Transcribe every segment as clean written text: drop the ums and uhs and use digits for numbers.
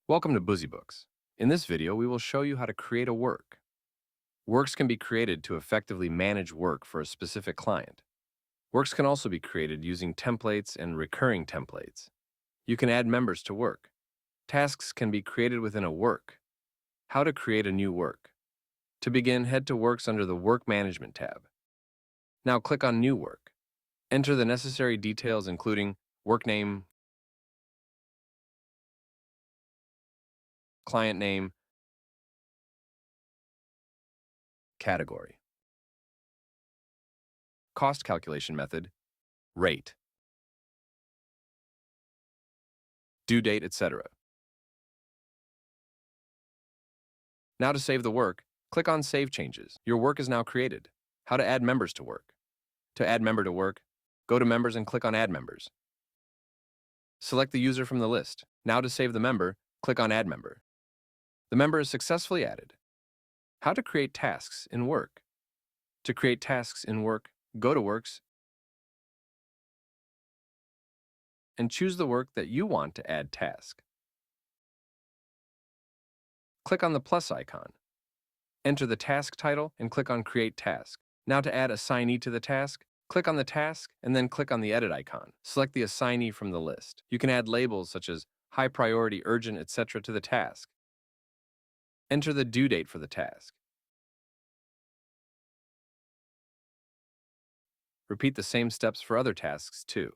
Welcome to BusyBooks. In this video, we will show you how to create a work. Works can be created to effectively manage work for a specific client. Works can also be created using templates and recurring templates. You can add members to work. Tasks can be created within a work. How to create a new work. To begin, head to Works under the Work Management tab. Now click on New Work. Enter the necessary details including work name, client name, category, cost calculation method, rate, due date, etc. Now to save the work, click on Save Changes. Your work is now created. How to add members to work. To add member to work, go to Members and click on Add Members. Select the user from the list. Now to save the member, click on Add Member. The member is successfully added. How to create tasks in Work. To create tasks in Work, go to Works and choose the work that you want to add task. Click on the plus icon. Enter the task title and click on Create Task. Now to add assignee to the task, click on the task and then click on the edit icon. Select the assignee from the list. You can add labels such as high priority, urgent, etc. to the task. Enter the due date for the task. Repeat the same steps for other tasks too.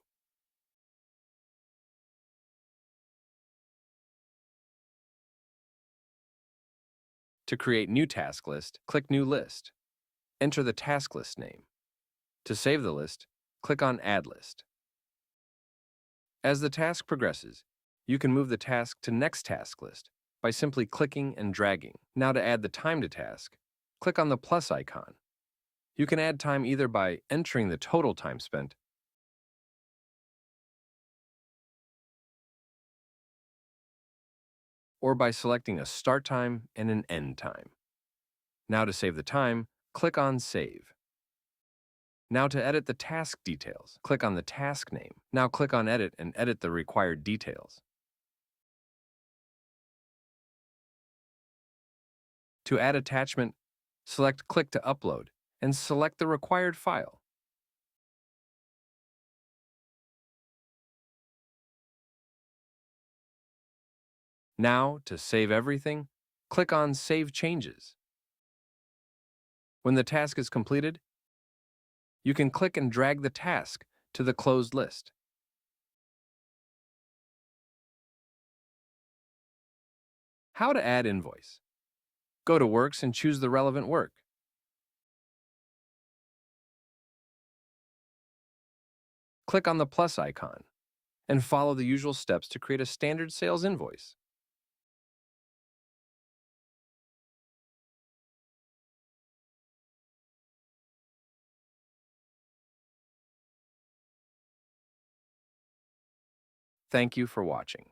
To create new task list, click New List. Enter the task list name. To save the list, click on Add List. As the task progresses, you can move the task to Next Task List by simply clicking and dragging. Now to add the time to task, click on the plus icon. You can add time either by entering the total time spent or by selecting a start time and an end time. Now to save the time, click on Save. Now to edit the task details, click on the task name. Now click on Edit and edit the required details. To add attachment, select Click to Upload and select the required file. Now, to save everything, click on Save Changes. When the task is completed, you can click and drag the task to the closed list. How to add invoice. Go to Works and choose the relevant work. Click on the plus icon and follow the usual steps to create a standard sales invoice. Thank you for watching.